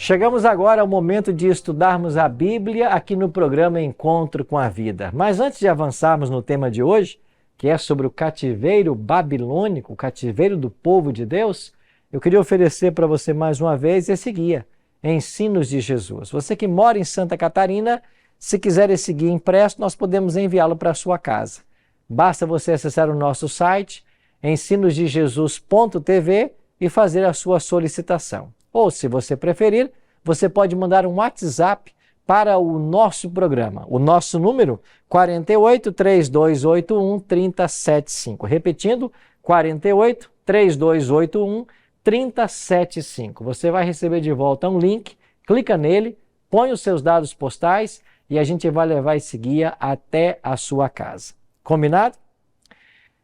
Chegamos agora ao momento de estudarmos a Bíblia aqui no programa Encontro com a Vida. Mas antes de avançarmos no tema de hoje, que é sobre o cativeiro babilônico, o cativeiro do povo de Deus, eu queria oferecer para você mais uma vez esse guia, Ensinos de Jesus. Você que mora em Santa Catarina, se quiser esse guia impresso, nós podemos enviá-lo para a sua casa. Basta você acessar o nosso site, ensinosdejesus.tv, e fazer a sua solicitação. Ou, se você preferir, você pode mandar um WhatsApp para o nosso programa. O nosso número, 48-3281-3075. Repetindo, 48-3281-3075. Você vai receber de volta um link, clica nele, põe os seus dados postais e a gente vai levar esse guia até a sua casa. Combinado?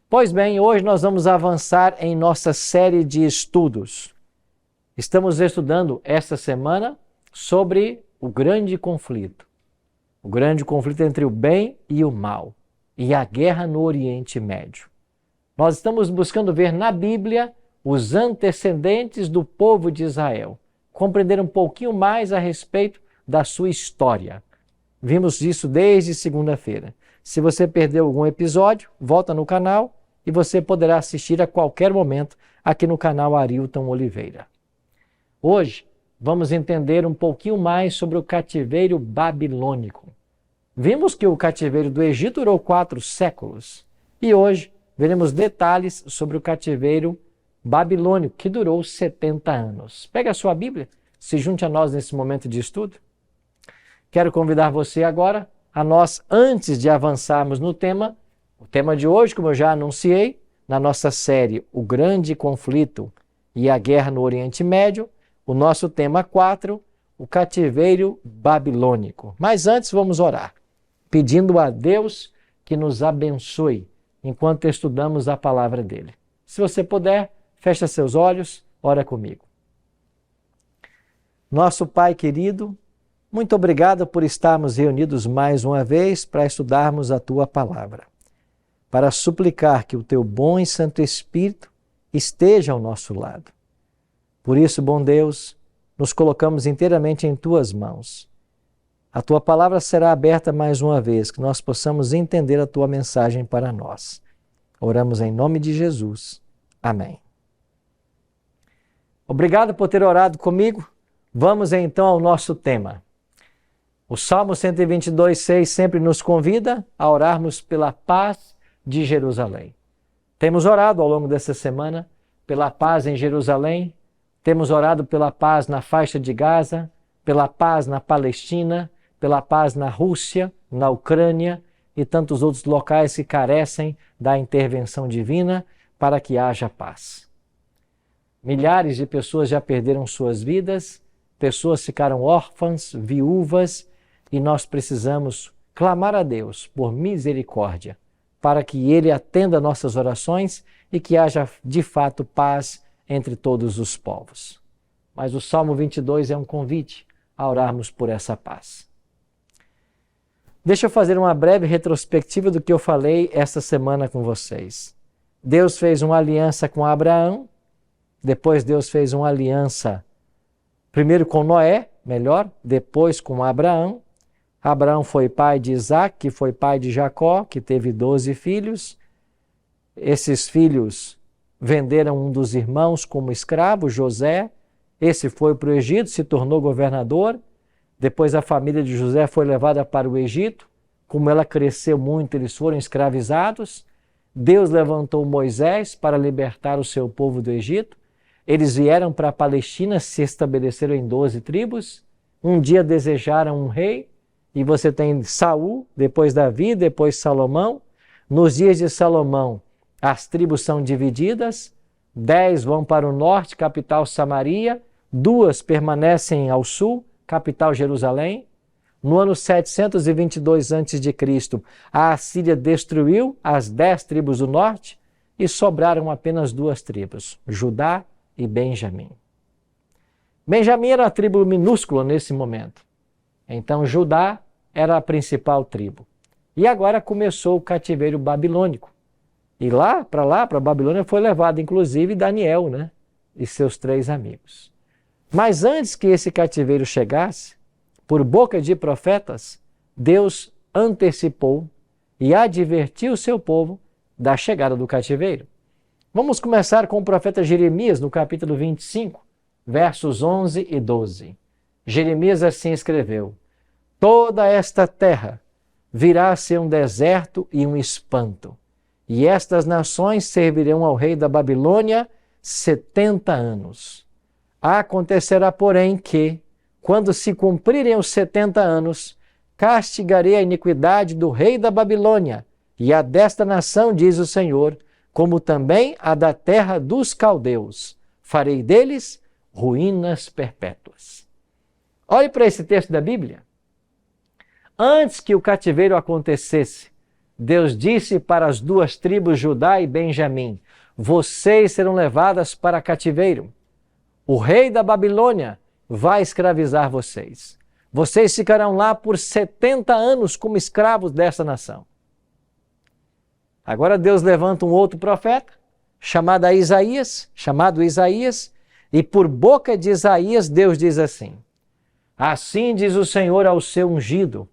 Pois bem, hoje nós vamos avançar em nossa série de estudos. Estamos estudando esta semana sobre o grande conflito. O grande conflito entre o bem e o mal e a guerra no Oriente Médio. Nós estamos buscando ver na Bíblia os antecedentes do povo de Israel, compreender um pouquinho mais a respeito da sua história. Vimos isso desde segunda-feira. Se você perdeu algum episódio, volta no canal e você poderá assistir a qualquer momento aqui no canal Arilton Oliveira. Hoje, vamos entender um pouquinho mais sobre o cativeiro babilônico. Vimos que o cativeiro do Egito durou 4 séculos e hoje veremos detalhes sobre o cativeiro babilônico, que durou 70 anos. Pega a sua Bíblia, se junte a nós nesse momento de estudo. Quero convidar você agora a nós, antes de avançarmos no tema, o tema de hoje, como eu já anunciei, na nossa série O Grande Conflito e a Guerra no Oriente Médio, o nosso tema 4, o cativeiro babilônico. Mas antes vamos orar, pedindo a Deus que nos abençoe enquanto estudamos a palavra dele. Se você puder, feche seus olhos, ora comigo. Nosso Pai querido, muito obrigado por estarmos reunidos mais uma vez para estudarmos a Tua palavra, para suplicar que o Teu bom e Santo Espírito esteja ao nosso lado. Por isso, bom Deus, nos colocamos inteiramente em Tuas mãos. A Tua palavra será aberta mais uma vez, que nós possamos entender a Tua mensagem para nós. Oramos em nome de Jesus. Amém. Obrigado por ter orado comigo. Vamos então ao nosso tema. O Salmo 122:6 sempre nos convida a orarmos pela paz de Jerusalém. Temos orado ao longo dessa semana pela paz em Jerusalém, temos orado pela paz na faixa de Gaza, pela paz na Palestina, pela paz na Rússia, na Ucrânia e tantos outros locais que carecem da intervenção divina para que haja paz. Milhares de pessoas já perderam suas vidas, pessoas ficaram órfãs, viúvas, e nós precisamos clamar a Deus por misericórdia, para que Ele atenda nossas orações e que haja de fato paz entre todos os povos. Mas o Salmo 22 é um convite a orarmos por essa paz. Deixa eu fazer uma breve retrospectiva do que eu falei esta semana com vocês. Deus fez uma aliança com Abraão, depois Deus fez uma aliança primeiro com Noé, depois com Abraão. Abraão foi pai de Isaac, que foi pai de Jacó, que teve 12 filhos. Esses filhos venderam um dos irmãos como escravo, José. Esse foi para o Egito, se tornou governador. Depois a família de José foi levada para o Egito. Como ela cresceu muito, eles foram escravizados. Deus levantou Moisés para libertar o seu povo do Egito. Eles vieram para a Palestina, se estabeleceram em 12 tribos. Um dia desejaram um rei. E você tem Saul, depois Davi, depois Salomão. Nos dias de Salomão, as tribos são divididas. 10 vão para o norte, capital Samaria. 2 permanecem ao sul, capital Jerusalém. No ano 722 a.C., a Assíria destruiu as 10 tribos do norte e sobraram apenas 2 tribos, Judá e Benjamim. Benjamim era uma tribo minúscula nesse momento. Então Judá era a principal tribo. E agora começou o cativeiro babilônico. E para a Babilônia foi levado inclusive Daniel, e seus 3 amigos. Mas antes que esse cativeiro chegasse, por boca de profetas, Deus antecipou e advertiu o seu povo da chegada do cativeiro. Vamos começar com o profeta Jeremias, no capítulo 25, versos 11 e 12. Jeremias assim escreveu: toda esta terra virá a ser um deserto e um espanto, e estas nações servirão ao rei da Babilônia 70 anos. Acontecerá, porém, que, quando se cumprirem os 70 anos, castigarei a iniquidade do rei da Babilônia e a desta nação, diz o Senhor, como também a da terra dos caldeus. Farei deles ruínas perpétuas. Olhe para esse texto da Bíblia. Antes que o cativeiro acontecesse, Deus disse para as duas tribos, Judá e Benjamim: vocês serão levadas para cativeiro. O rei da Babilônia vai escravizar vocês. Vocês ficarão lá por 70 anos como escravos dessa nação. Agora Deus levanta um outro profeta, chamado Isaías, e por boca de Isaías Deus diz assim: assim diz o Senhor ao seu ungido,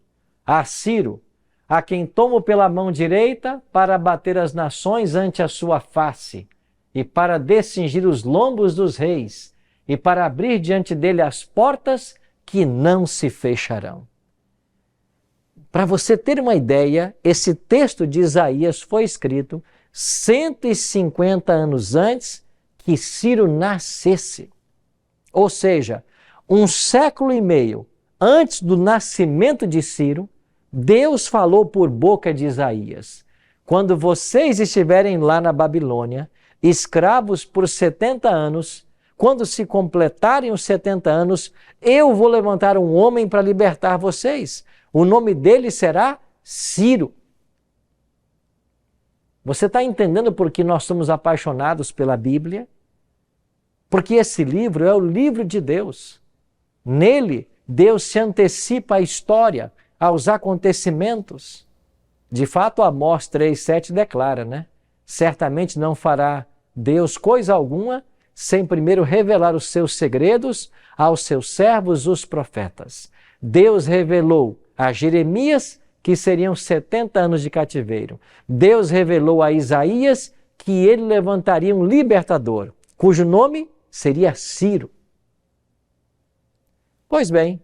a Ciro, a quem tomo pela mão direita para abater as nações ante a sua face, e para descingir os lombos dos reis, e para abrir diante dele as portas que não se fecharão. Para você ter uma ideia, esse texto de Isaías foi escrito 150 anos antes que Ciro nascesse. Ou seja, 1 século e meio antes do nascimento de Ciro, Deus falou por boca de Isaías: quando vocês estiverem lá na Babilônia, escravos por 70 anos, quando se completarem os 70 anos, eu vou levantar um homem para libertar vocês. O nome dele será Ciro. Você está entendendo por que nós somos apaixonados pela Bíblia? Porque esse livro é o livro de Deus. Nele, Deus se antecipa à história, aos acontecimentos. De fato, Amós 3,7 declara, né? Certamente não fará Deus coisa alguma sem primeiro revelar os seus segredos aos seus servos, os profetas. Deus revelou a Jeremias que seriam 70 anos de cativeiro. Deus revelou a Isaías que ele levantaria um libertador, cujo nome seria Ciro. Pois bem,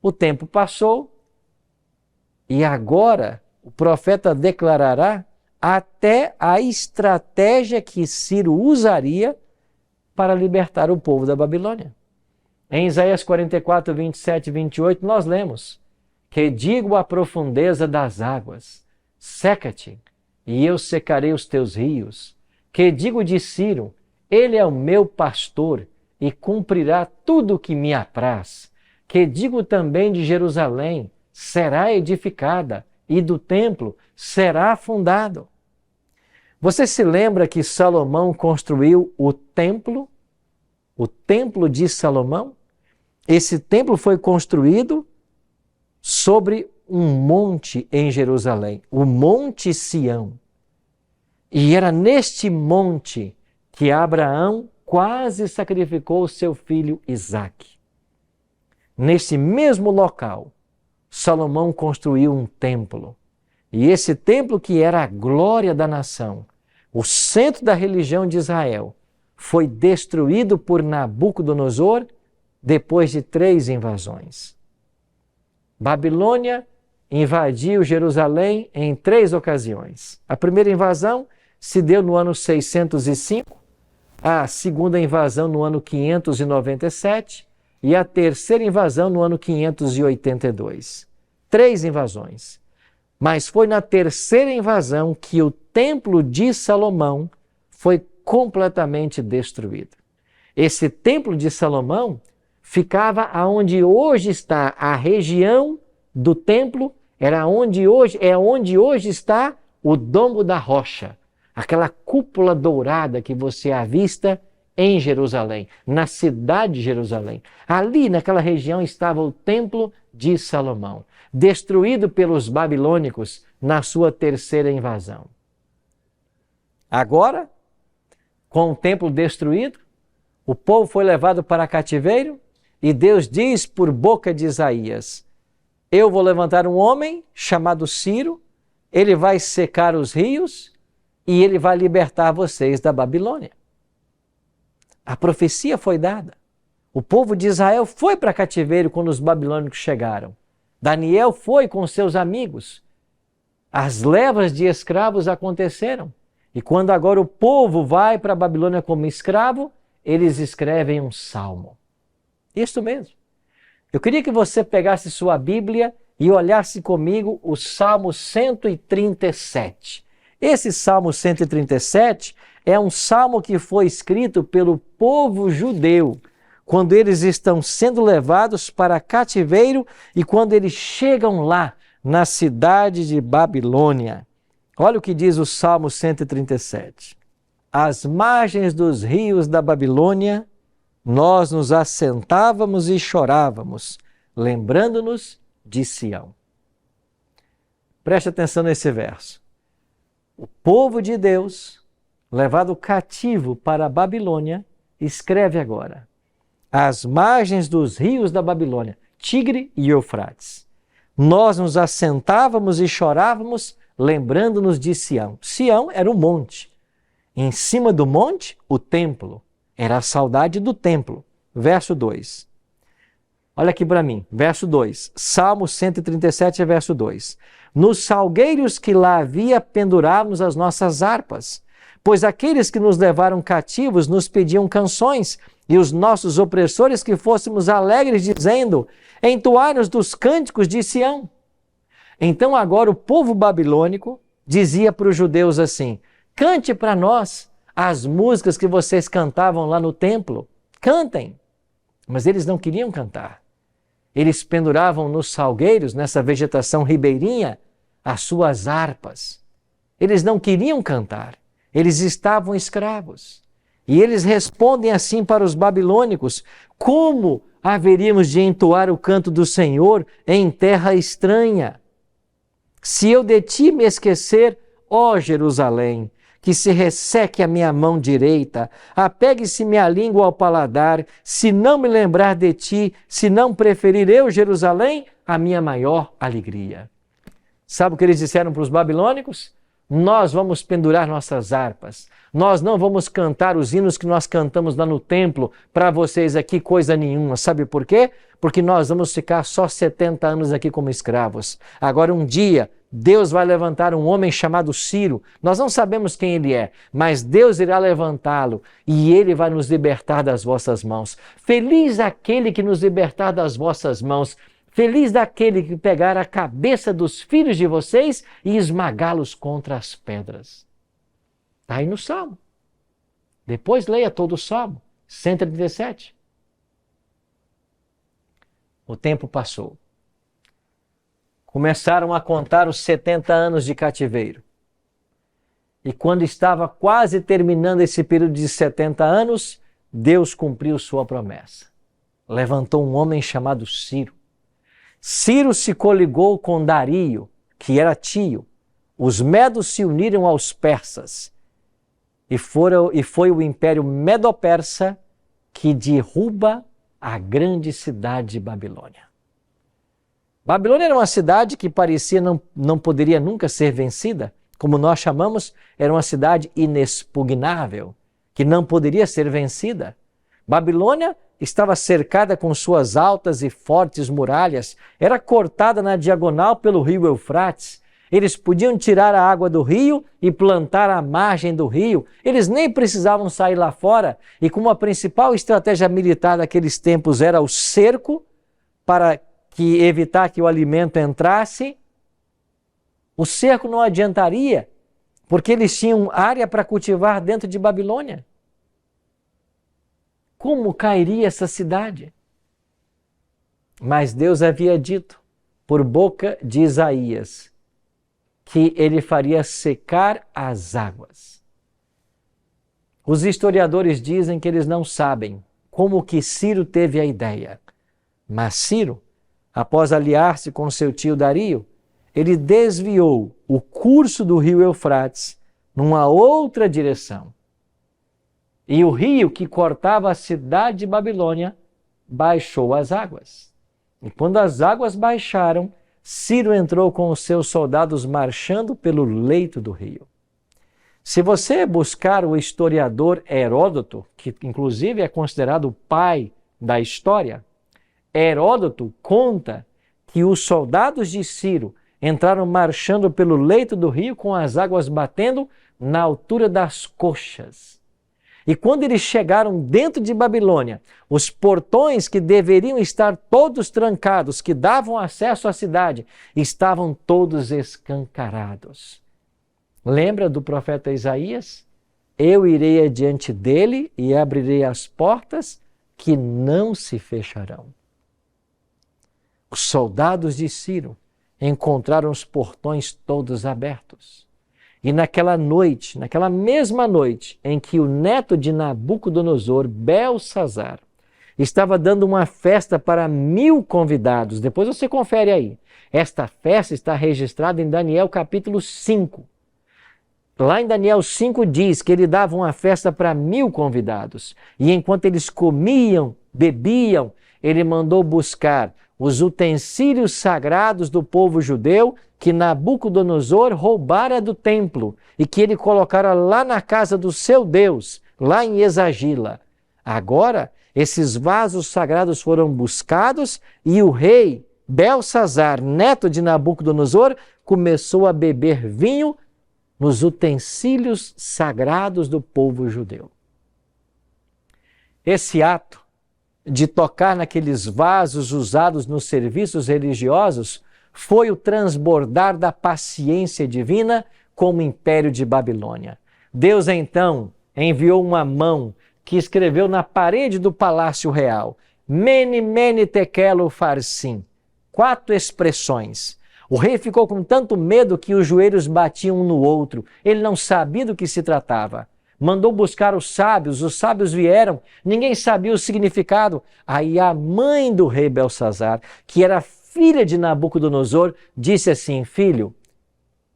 o tempo passou e agora o profeta declarará até a estratégia que Ciro usaria para libertar o povo da Babilônia. Em Isaías 44, 27 e 28, nós lemos: que digo à profundeza das águas, seca-te, e eu secarei os teus rios. Que digo de Ciro, ele é o meu pastor, e cumprirá tudo o que me apraz. Que digo também de Jerusalém, será edificada, e do templo será fundado. Você se lembra que Salomão construiu o templo de Salomão? Esse templo foi construído sobre um monte em Jerusalém, o Monte Sião. E era neste monte que Abraão quase sacrificou o seu filho Isaque. Nesse mesmo local, Salomão construiu um templo. E esse templo, que era a glória da nação, o centro da religião de Israel, foi destruído por Nabucodonosor depois de 3 invasões. Babilônia invadiu Jerusalém em 3 ocasiões. A primeira invasão se deu no ano 605, a segunda invasão no ano 597 e a terceira invasão no ano 582. 3 invasões. Mas foi na terceira invasão que o templo de Salomão foi completamente destruído. Esse templo de Salomão ficava aonde hoje está a região do templo, onde hoje está o Domo da Rocha, aquela cúpula dourada que você avista em Jerusalém, na cidade de Jerusalém. Ali naquela região estava o templo de Salomão, destruído pelos babilônicos na sua terceira invasão. Agora, com o templo destruído, O povo foi levado para cativeiro e Deus diz por boca de Isaías: eu vou levantar um homem chamado Ciro, ele vai secar os rios e ele vai libertar vocês da Babilônia. A profecia foi dada. O povo de Israel foi para cativeiro quando os babilônicos chegaram. Daniel foi com seus amigos. As levas de escravos aconteceram. E quando agora o povo vai para a Babilônia como escravo, eles escrevem um salmo. Isso mesmo. Eu queria que você pegasse sua Bíblia e olhasse comigo o Salmo 137. Esse Salmo 137 é um salmo que foi escrito pelo povo judeu, quando eles estão sendo levados para cativeiro e quando eles chegam lá na cidade de Babilônia. Olha o que diz o Salmo 137. Às margens dos rios da Babilônia, nós nos assentávamos e chorávamos, lembrando-nos de Sião. Preste atenção nesse verso. O povo de Deus, levado cativo para a Babilônia, escreve agora: às margens dos rios da Babilônia, Tigre e Eufrates, nós nos assentávamos e chorávamos, lembrando-nos de Sião. Sião era um monte. Em cima do monte, o templo. Era a saudade do templo. Verso 2. Olha aqui para mim, verso 2. Salmo 137, verso 2. Nos salgueiros que lá havia, pendurávamos as nossas harpas, pois aqueles que nos levaram cativos nos pediam canções, e os nossos opressores que fôssemos alegres, dizendo: entoai-nos dos cânticos de Sião. Então agora o povo babilônico dizia para os judeus assim: cante para nós as músicas que vocês cantavam lá no templo. Cantem. Mas eles não queriam cantar. Eles penduravam nos salgueiros, nessa vegetação ribeirinha, as suas harpas. Eles não queriam cantar. Eles estavam escravos. E eles respondem assim para os babilônicos: como haveríamos de entoar o canto do Senhor em terra estranha? Se eu de ti me esquecer, ó Jerusalém, que se resseque a minha mão direita, apegue-se minha língua ao paladar, se não me lembrar de ti, se não preferir eu, Jerusalém, a minha maior alegria. Sabe o que eles disseram para os babilônicos? Nós vamos pendurar nossas harpas, nós não vamos cantar os hinos que nós cantamos lá no templo para vocês aqui, coisa nenhuma. Sabe por quê? Porque nós vamos ficar só 70 anos aqui como escravos. Agora um dia Deus vai levantar um homem chamado Ciro. Nós não sabemos quem ele é, mas Deus irá levantá-lo e ele vai nos libertar das vossas mãos. Feliz aquele que nos libertar das vossas mãos. Feliz daquele que pegar a cabeça dos filhos de vocês e esmagá-los contra as pedras. Está aí no Salmo. Depois leia todo o Salmo, 137. O tempo passou. Começaram a contar os 70 anos de cativeiro. E quando estava quase terminando esse período de 70 anos, Deus cumpriu sua promessa. Levantou um homem chamado Ciro. Ciro se coligou com Dario, que era tio. Os medos se uniram aos persas. E foi o império medo-persa que derruba a grande cidade de Babilônia. Babilônia era uma cidade que parecia não poderia nunca ser vencida. Como nós chamamos, era uma cidade inexpugnável, que não poderia ser vencida. Babilônia estava cercada com suas altas e fortes muralhas, era cortada na diagonal pelo rio Eufrates. Eles podiam tirar a água do rio e plantar à margem do rio. Eles nem precisavam sair lá fora. E como a principal estratégia militar daqueles tempos era o cerco, para evitar que o alimento entrasse, o cerco não adiantaria, porque eles tinham área para cultivar dentro de Babilônia. Como cairia essa cidade? Mas Deus havia dito, por boca de Isaías, que ele faria secar as águas. Os historiadores dizem que eles não sabem como que Ciro teve a ideia. Mas Ciro, após aliar-se com seu tio Dario, ele desviou o curso do rio Eufrates numa outra direção. E o rio que cortava a cidade de Babilônia baixou as águas. E quando as águas baixaram, Ciro entrou com os seus soldados marchando pelo leito do rio. Se você buscar o historiador Heródoto, que inclusive é considerado o pai da história, Heródoto conta que os soldados de Ciro entraram marchando pelo leito do rio com as águas batendo na altura das coxas. E quando eles chegaram dentro de Babilônia, os portões que deveriam estar todos trancados, que davam acesso à cidade, estavam todos escancarados. Lembra do profeta Isaías? Eu irei adiante dele e abrirei as portas que não se fecharão. Os soldados de Ciro encontraram os portões todos abertos. E naquela noite, naquela mesma noite em que o neto de Nabucodonosor, Belsazar, estava dando uma festa para 1000 convidados, depois você confere aí. Esta festa está registrada em Daniel capítulo 5. Lá em Daniel 5 diz que ele dava uma festa para 1000 convidados. E enquanto eles comiam, bebiam, ele mandou buscar os utensílios sagrados do povo judeu que Nabucodonosor roubara do templo e que ele colocara lá na casa do seu Deus, lá em Esagila. Agora, esses vasos sagrados foram buscados e o rei Belsazar, neto de Nabucodonosor, começou a beber vinho nos utensílios sagrados do povo judeu. Esse ato de tocar naqueles vasos usados nos serviços religiosos foi o transbordar da paciência divina com o império de Babilônia. Deus então enviou uma mão que escreveu na parede do palácio real, Mene, Mene, Tekel, Upharsin, 4 expressões. O rei ficou com tanto medo que os joelhos batiam um no outro. Ele não sabia do que se tratava. Mandou buscar os sábios vieram, ninguém sabia o significado. Aí a mãe do rei Belsazar, que era filha de Nabucodonosor, disse assim: filho,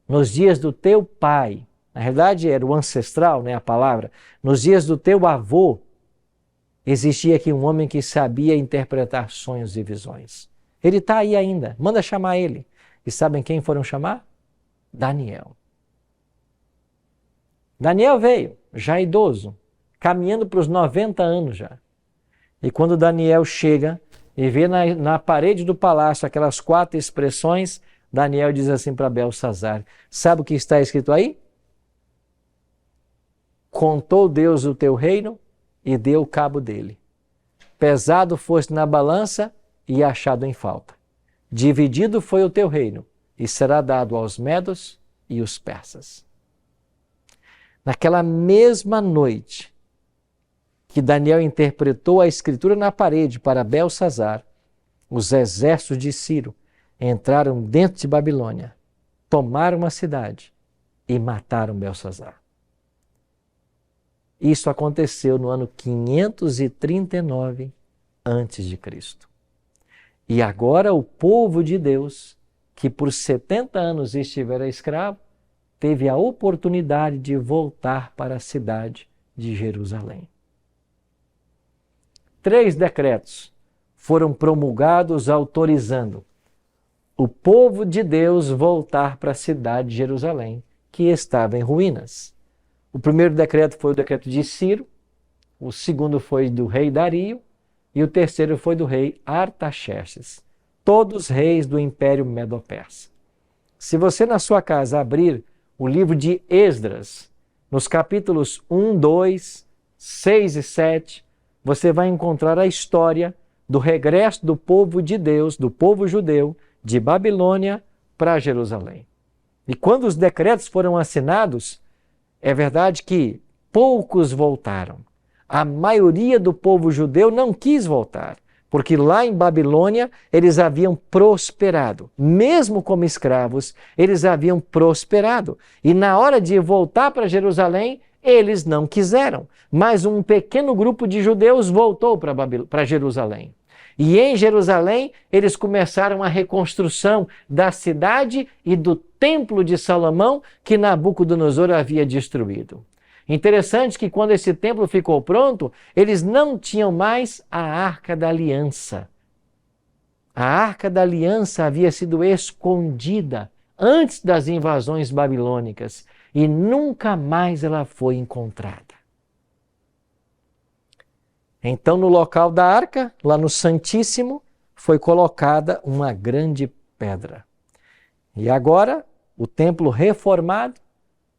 nos dias do teu pai, na verdade era o ancestral, a palavra, nos dias do teu avô, existia aqui um homem que sabia interpretar sonhos e visões. Ele está aí ainda, manda chamar ele. E sabem quem foram chamar? Daniel. Daniel veio, já idoso, caminhando para os 90 anos já. E quando Daniel chega e vê na parede do palácio aquelas 4 expressões, Daniel diz assim para Belsazar: sabe o que está escrito aí? Contou Deus o teu reino e deu cabo dele. Pesado foste na balança e achado em falta. Dividido foi o teu reino e será dado aos medos e os persas. Naquela mesma noite que Daniel interpretou a escritura na parede para Belsazar, os exércitos de Ciro entraram dentro de Babilônia, tomaram a cidade e mataram Belsazar. Isso aconteceu no ano 539 a.C. E agora o povo de Deus, que por 70 anos estivera escravo, teve a oportunidade de voltar para a cidade de Jerusalém. 3 decretos foram promulgados autorizando o povo de Deus voltar para a cidade de Jerusalém, que estava em ruínas. O primeiro decreto foi o decreto de Ciro, o segundo foi do rei Dario e o terceiro foi do rei Artaxerxes, todos reis do Império Medo-Persa. Se você na sua casa abrir o livro de Esdras, nos capítulos 1, 2, 6 e 7, você vai encontrar a história do regresso do povo de Deus, do povo judeu, de Babilônia para Jerusalém. E quando os decretos foram assinados, é verdade que poucos voltaram. A maioria do povo judeu não quis voltar, porque lá em Babilônia eles haviam prosperado. Mesmo como escravos, eles haviam prosperado. E na hora de voltar para Jerusalém, eles não quiseram. Mas um pequeno grupo de judeus voltou para Jerusalém. E em Jerusalém, eles começaram a reconstrução da cidade e do templo de Salomão que Nabucodonosor havia destruído. Interessante que quando esse templo ficou pronto, eles não tinham mais a Arca da Aliança. A Arca da Aliança havia sido escondida antes das invasões babilônicas e nunca mais ela foi encontrada. Então, no local da arca, lá no Santíssimo, foi colocada uma grande pedra. E agora, o templo reformado,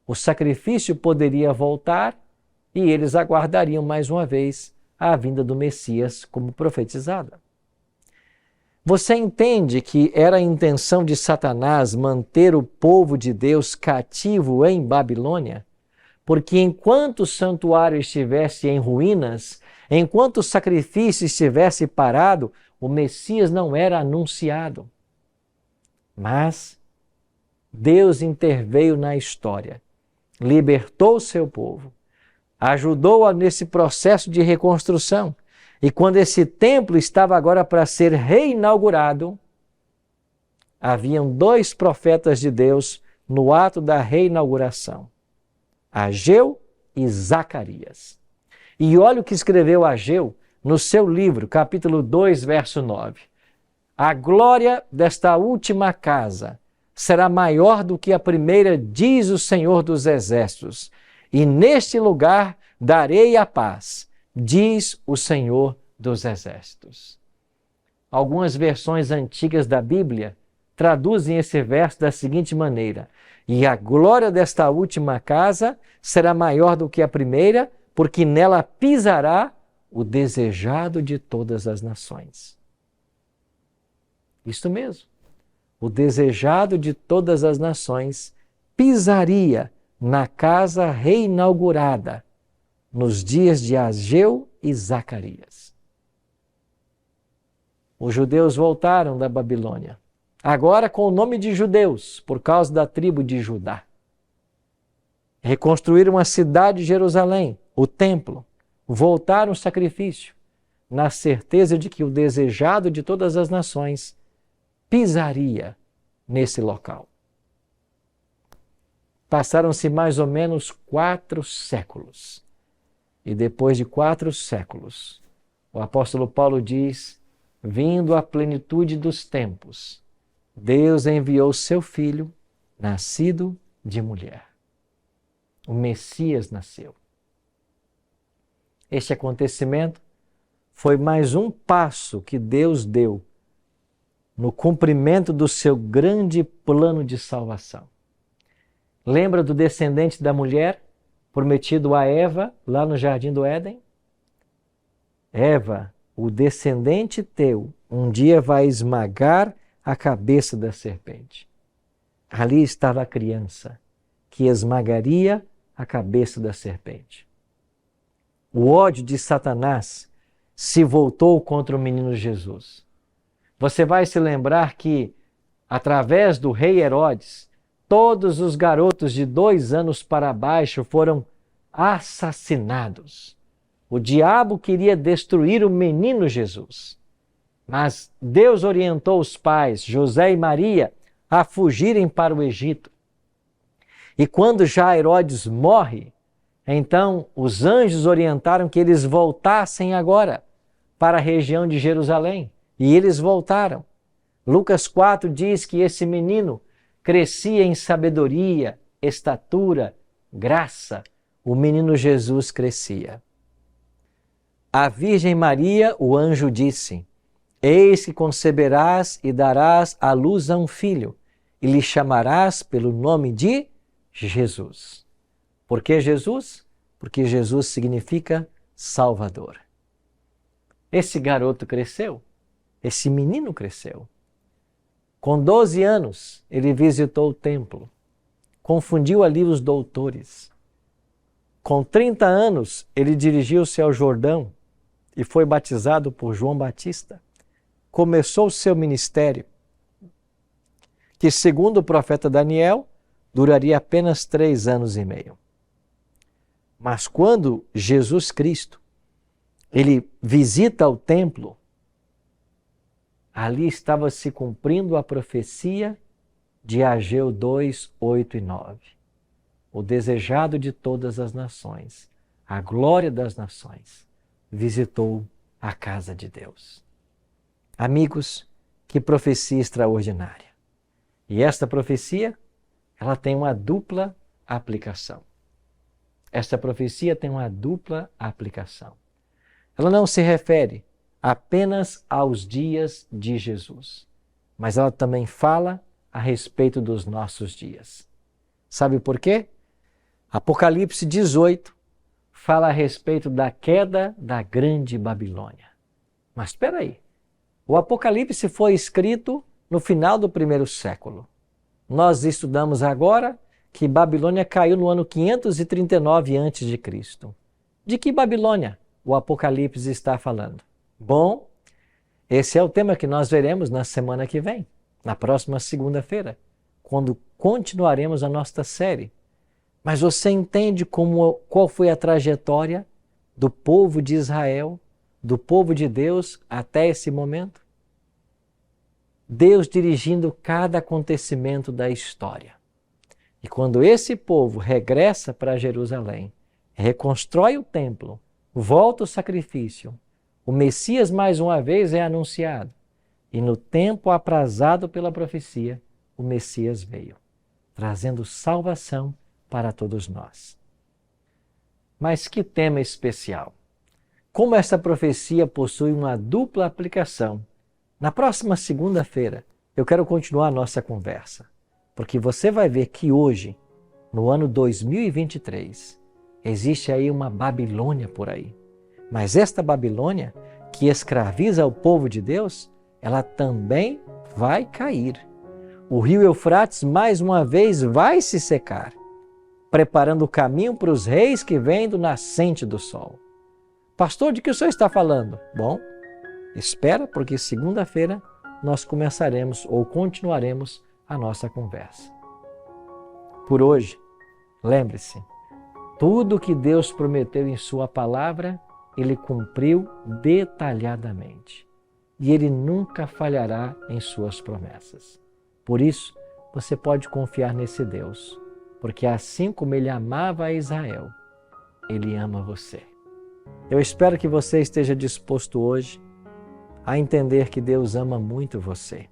o sacrifício poderia voltar e eles aguardariam mais uma vez a vinda do Messias como profetizada. Você entende que era a intenção de Satanás manter o povo de Deus cativo em Babilônia? Porque enquanto o santuário estivesse em ruínas, enquanto o sacrifício estivesse parado, o Messias não era anunciado. Mas Deus interveio na história, libertou o seu povo, ajudou-a nesse processo de reconstrução. E quando esse templo estava agora para ser reinaugurado, haviam 2 profetas de Deus no ato da reinauguração, Ageu e Zacarias. E olha o que escreveu Ageu no seu livro, capítulo 2, verso 9. A glória desta última casa será maior do que a primeira, diz o Senhor dos Exércitos, e neste lugar darei a paz, diz o Senhor dos Exércitos. Algumas versões antigas da Bíblia traduzem esse verso da seguinte maneira: e a glória desta última casa será maior do que a primeira, porque nela pisará o desejado de todas as nações. Isto mesmo. O desejado de todas as nações pisaria na casa reinaugurada nos dias de Ageu e Zacarias. Os judeus voltaram da Babilônia, agora com o nome de judeus, por causa da tribo de Judá. Reconstruíram a cidade de Jerusalém, o templo, voltaram o sacrifício, na certeza de que o desejado de todas as nações pisaria nesse local. Passaram-se mais ou menos 4 séculos. E depois de 4 séculos, o apóstolo Paulo diz: vindo a plenitude dos tempos, Deus enviou seu Filho, nascido de mulher. O Messias nasceu. Este acontecimento foi mais um passo que Deus deu no cumprimento do seu grande plano de salvação. Lembra do descendente da mulher prometido a Eva lá no Jardim do Éden? Eva, o descendente teu, um dia vai esmagar a cabeça da serpente. Ali estava a criança que esmagaria a cabeça da serpente. O ódio de Satanás se voltou contra o menino Jesus. Você vai se lembrar que, através do rei Herodes, todos os garotos de 2 anos para baixo foram assassinados. O diabo queria destruir o menino Jesus. Mas Deus orientou os pais, José e Maria, a fugirem para o Egito. E quando já Herodes morre, então os anjos orientaram que eles voltassem agora para a região de Jerusalém. E eles voltaram. Lucas 4 diz que esse menino crescia em sabedoria, estatura, graça. O menino Jesus crescia. A Virgem Maria, o anjo disse: eis que conceberás e darás à luz a um filho, e lhe chamarás pelo nome de Jesus. Por que Jesus? Porque Jesus significa Salvador. Esse garoto cresceu, esse menino cresceu. Com 12 anos, ele visitou o templo, confundiu ali os doutores. Com 30 anos, ele dirigiu-se ao Jordão e foi batizado por João Batista. Começou o seu ministério, que, segundo o profeta Daniel, duraria apenas 3 anos e meio. Mas quando Jesus Cristo, ele visita o templo, ali estava se cumprindo a profecia de Ageu 2, 8 e 9. o desejado de todas as nações, a glória das nações, visitou a casa de Deus. Amigos, que profecia extraordinária! E esta profecia, ela tem uma dupla aplicação. Esta profecia tem uma dupla aplicação. Ela não se refere apenas aos dias de Jesus, mas ela também fala a respeito dos nossos dias. Sabe por quê? Apocalipse 18 fala a respeito da queda da grande Babilônia. Mas espera aí, o Apocalipse foi escrito no final do primeiro século. Nós estudamos agora que Babilônia caiu no ano 539 a.C. De que Babilônia o Apocalipse está falando? Bom, esse é o tema que nós veremos na semana que vem, na próxima segunda-feira, quando continuaremos a nossa série. Mas você entende qual foi a trajetória do povo de Israel, do povo de Deus até esse momento? Deus dirigindo cada acontecimento da história. E quando esse povo regressa para Jerusalém, reconstrói o templo, volta o sacrifício, o Messias mais uma vez é anunciado. E no tempo aprazado pela profecia, o Messias veio, trazendo salvação para todos nós. Mas que tema especial! Como essa profecia possui uma dupla aplicação, na próxima segunda-feira eu quero continuar a nossa conversa, porque você vai ver que hoje, no ano 2023, existe aí uma Babilônia por aí. Mas esta Babilônia, que escraviza o povo de Deus, ela também vai cair. O rio Eufrates, mais uma vez, vai se secar, preparando o caminho para os reis que vêm do nascente do sol. Pastor, de que o senhor está falando? Bom, espera, porque segunda-feira nós começaremos ou continuaremos a nossa conversa. Por hoje, lembre-se, tudo que Deus prometeu em sua palavra, Ele cumpriu detalhadamente. E Ele nunca falhará em suas promessas. Por isso, você pode confiar nesse Deus, porque assim como Ele amava a Israel, Ele ama você. Eu espero que você esteja disposto hoje a entender que Deus ama muito você.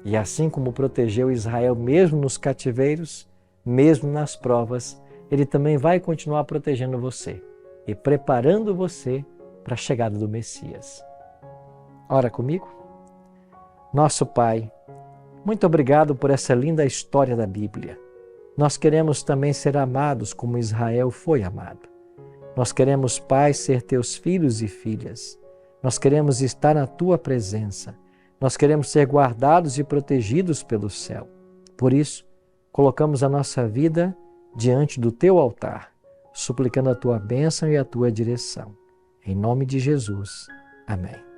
E assim como protegeu Israel mesmo nos cativeiros, mesmo nas provas, Ele também vai continuar protegendo você e preparando você para a chegada do Messias. Ora comigo? Nosso Pai, muito obrigado por essa linda história da Bíblia. Nós queremos também ser amados como Israel foi amado. Nós queremos, Pai, ser teus filhos e filhas. Nós queremos estar na tua presença. Nós queremos ser guardados e protegidos pelo céu. Por isso, colocamos a nossa vida diante do teu altar, suplicando a tua bênção e a tua direção. Em nome de Jesus. Amém.